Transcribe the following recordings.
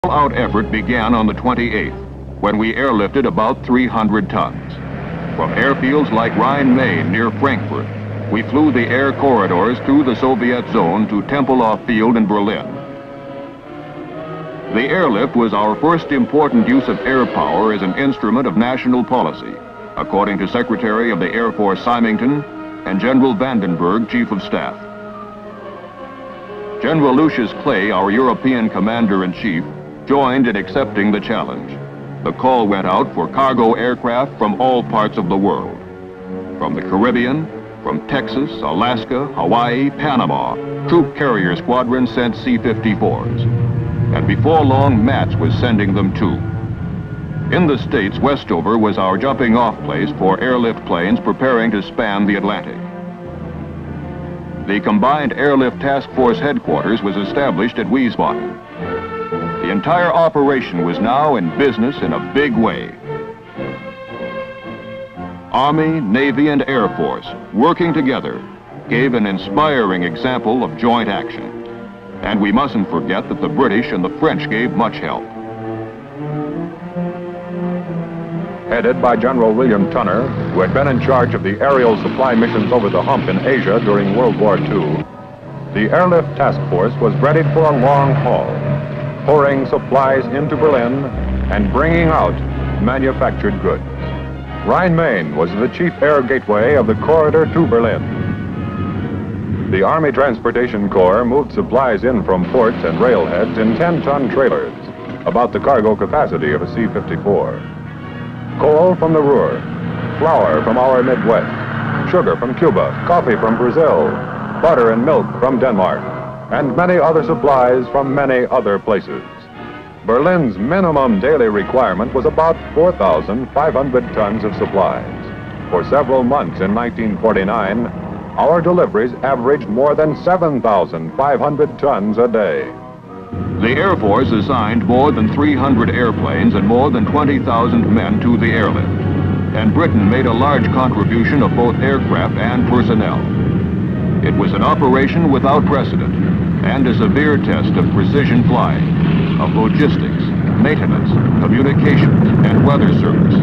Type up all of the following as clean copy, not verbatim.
All-out effort began on the 28th, when we airlifted about 300 tons. From airfields like Rhein-Main near Frankfurt, we flew the air corridors through the Soviet zone to Tempelhof Field in Berlin. The airlift was our first important use of air power as an instrument of national policy, according to Secretary of the Air Force Symington and General Vandenberg, Chief of Staff. General Lucius Clay, our European Commander-in-Chief, joined in accepting the challenge. The call went out for cargo aircraft from all parts of the world. From the Caribbean, from Texas, Alaska, Hawaii, Panama, troop carrier squadrons sent C-54s. And before long, Mats was sending them too. In the States, Westover was our jumping-off place for airlift planes preparing to span the Atlantic. The Combined Airlift Task Force headquarters was established at Wiesbaden. The entire operation was now in business in a big way. Army, Navy, and Air Force, working together, gave an inspiring example of joint action. And we mustn't forget that the British and the French gave much help. Headed by General William Tunner, who had been in charge of the aerial supply missions over the hump in Asia during World War II, the Airlift Task Force was ready for a long haul, pouring supplies into Berlin and bringing out manufactured goods. Rhein-Main was the chief air gateway of the corridor to Berlin. The Army Transportation Corps moved supplies in from ports and railheads in 10-ton trailers, about the cargo capacity of a C-54. Coal from the Ruhr, flour from our Midwest, sugar from Cuba, coffee from Brazil, butter and milk from Denmark, and many other supplies from many other places. Berlin's minimum daily requirement was about 4,500 tons of supplies. For several months in 1949, our deliveries averaged more than 7,500 tons a day. The Air Force assigned more than 300 airplanes and more than 20,000 men to the airlift. And Britain made a large contribution of both aircraft and personnel. It was an operation without precedent and a severe test of precision flying, of logistics, maintenance, communications, and weather service.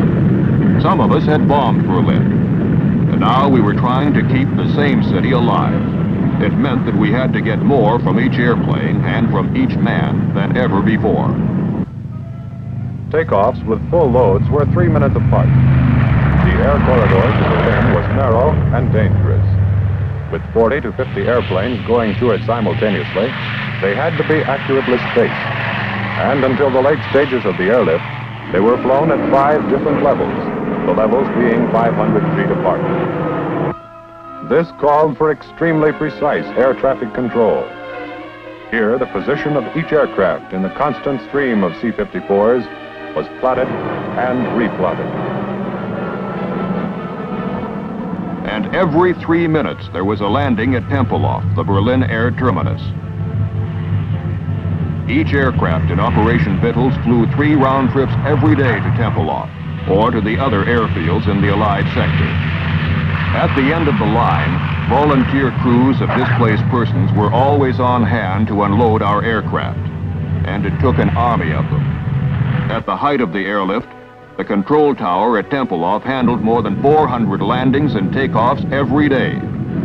Some of us had bombed Berlin. And now we were trying to keep the same city alive. It meant that we had to get more from each airplane and from each man than ever before. Takeoffs with full loads were 3 minutes apart. The air corridor to Berlin was narrow and dangerous. With 40 to 50 airplanes going through it simultaneously, they had to be accurately spaced. And until the late stages of the airlift, they were flown at 5 different levels, the levels being 500 feet apart. This called for extremely precise air traffic control. Here, the position of each aircraft in the constant stream of C-54s was plotted and replotted. And every 3 minutes, there was a landing at Tempelhof, the Berlin air terminus. Each aircraft in Operation Vittles flew 3 round trips every day to Tempelhof, or to the other airfields in the Allied sector. At the end of the line, volunteer crews of displaced persons were always on hand to unload our aircraft, and it took an army of them. At the height of the airlift, the control tower at Tempelhof handled more than 400 landings and takeoffs every day,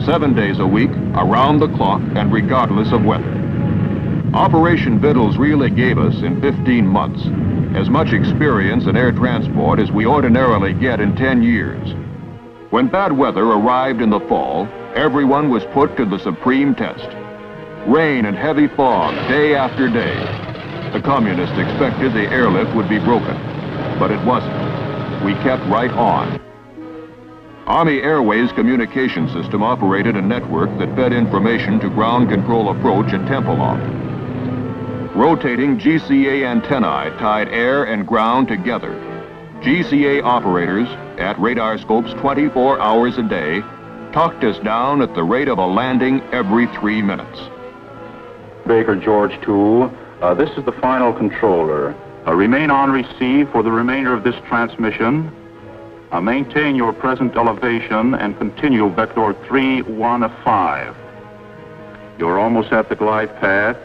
7 days a week, around the clock, and regardless of weather. Operation Vittles really gave us, in 15 months, as much experience in air transport as we ordinarily get in 10 years. When bad weather arrived in the fall, everyone was put to the supreme test. Rain and heavy fog day after day. The communists expected the airlift would be broken, but it wasn't. We kept right on. Army Airways communication system operated a network that fed information to ground control approach at Tempelhof. Rotating GCA antennae tied air and ground together. GCA operators, at radar scopes 24 hours a day, talked us down at the rate of a landing every 3 minutes. Baker George 2, this is the final controller. Remain on receive for the remainder of this transmission. Maintain your present elevation and continue vector 315. You're almost at the glide path.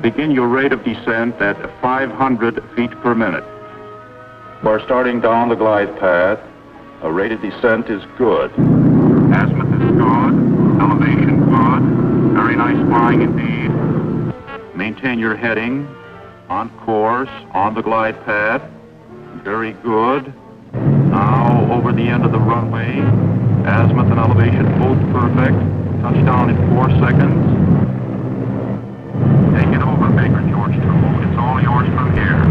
Begin your rate of descent at 500 feet per minute. For starting down the glide path, a rate of descent is good. Azimuth is good, elevation good, very nice flying indeed. Maintain your heading, on course, on the glide path, very good. Now over the end of the runway, azimuth and elevation both perfect. Touchdown in 4 seconds. Take it over, Baker George 2. It's all yours from here.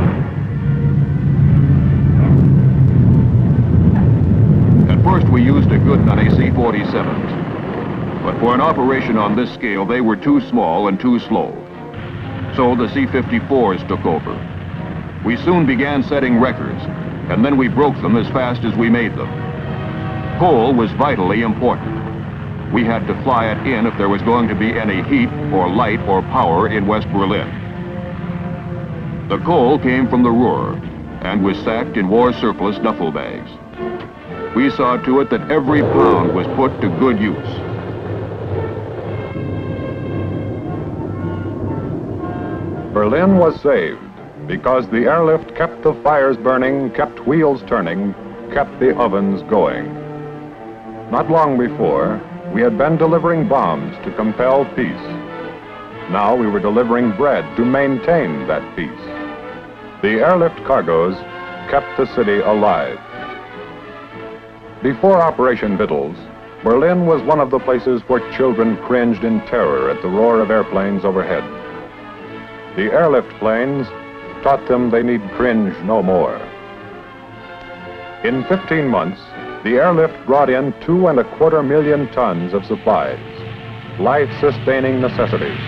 At first we used a good many C-47s. But for an operation on this scale, they were too small and too slow. So the C-54s took over. We soon began setting records, and then we broke them as fast as we made them. Coal was vitally important. We had to fly it in if there was going to be any heat or light or power in West Berlin. The coal came from the Ruhr and was sacked in war surplus duffel bags. We saw to it that every pound was put to good use. Berlin was saved because the airlift kept the fires burning, kept wheels turning, kept the ovens going. Not long before, we had been delivering bombs to compel peace. Now we were delivering bread to maintain that peace. The airlift cargoes kept the city alive. Before Operation Vittles, Berlin was one of the places where children cringed in terror at the roar of airplanes overhead. The airlift planes taught them they need cringe no more. In 15 months, the airlift brought in 2.25 million tons of supplies, life-sustaining necessities,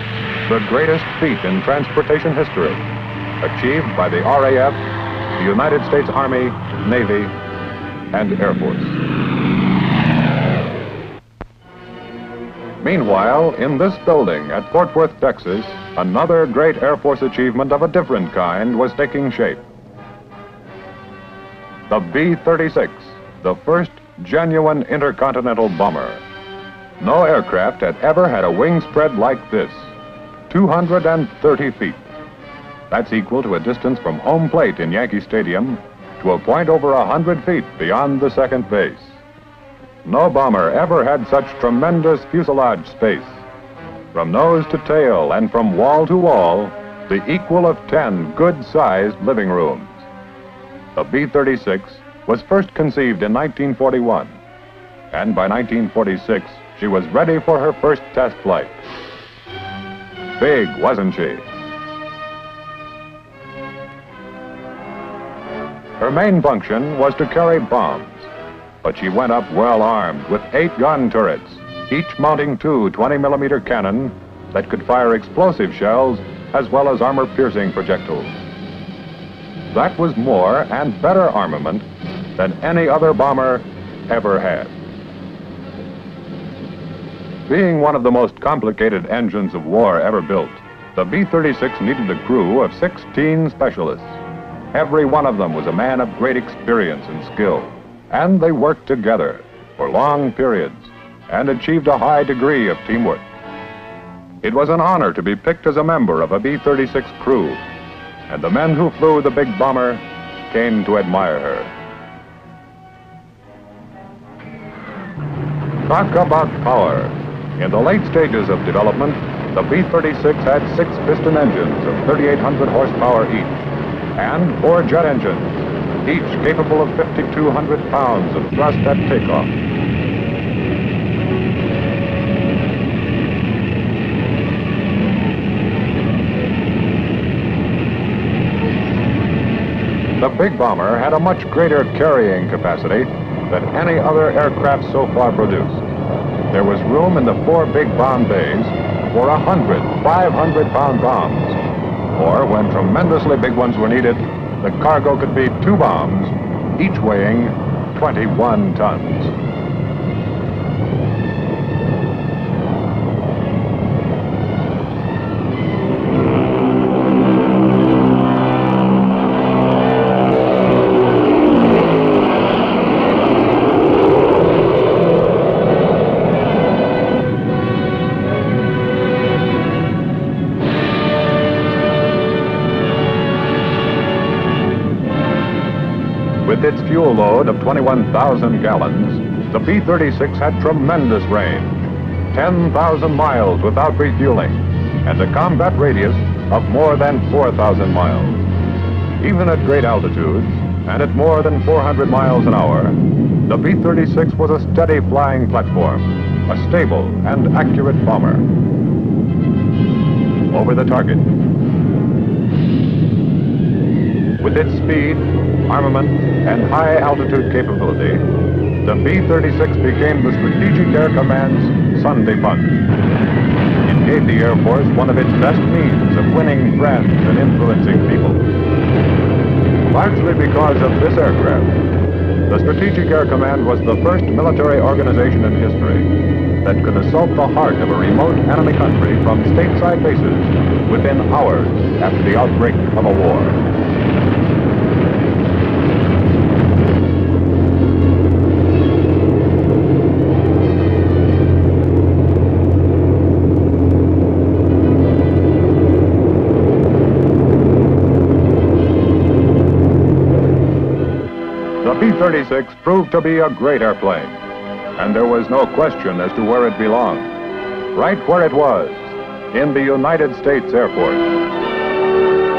the greatest feat in transportation history, achieved by the RAF, the United States Army, Navy, and Air Force. Meanwhile, in this building at Fort Worth, Texas, another great Air Force achievement of a different kind was taking shape. The B-36, the first genuine intercontinental bomber. No aircraft had ever had a wing spread like this, 230 feet. That's equal to a distance from home plate in Yankee Stadium to a point over 100 feet beyond the second base. No bomber ever had such tremendous fuselage space. From nose to tail and from wall to wall, the equal of 10 good-sized living rooms. The B-36 was first conceived in 1941, and by 1946, she was ready for her first test flight. Big, wasn't she? Her main function was to carry bombs, but she went up well armed with 8 gun turrets, each mounting 2 20-millimeter cannon that could fire explosive shells as well as armor-piercing projectiles. That was more and better armament than any other bomber ever had. Being one of the most complicated engines of war ever built, the B-36 needed a crew of 16 specialists. Every one of them was a man of great experience and skill, and they worked together for long periods and achieved a high degree of teamwork. It was an honor to be picked as a member of a B-36 crew, and the men who flew the big bomber came to admire her. Talk about power. In the late stages of development, the B-36 had 6 piston engines of 3,800 horsepower each, and 4 jet engines, each capable of 5,200 pounds of thrust at takeoff. The big bomber had a much greater carrying capacity than any other aircraft so far produced. There was room in the 4 big bomb bays for 100 500-pound bombs, or when tremendously big ones were needed, the cargo could be 2 bombs, each weighing 21 tons. With its fuel load of 21,000 gallons, the B-36 had tremendous range, 10,000 miles without refueling, and a combat radius of more than 4,000 miles. Even at great altitudes, and at more than 400 miles an hour, the B-36 was a steady flying platform, a stable and accurate bomber. Over the target. With its speed, armament, and high altitude capability, the B-36 became the Strategic Air Command's Sunday punch. It gave the Air Force one of its best means of winning friends and influencing people. Largely because of this aircraft, the Strategic Air Command was the first military organization in history that could assault the heart of a remote enemy country from stateside bases within hours after the outbreak of a war. The B-36 proved to be a great airplane, and there was no question as to where it belonged. Right where it was, in the United States Air Force.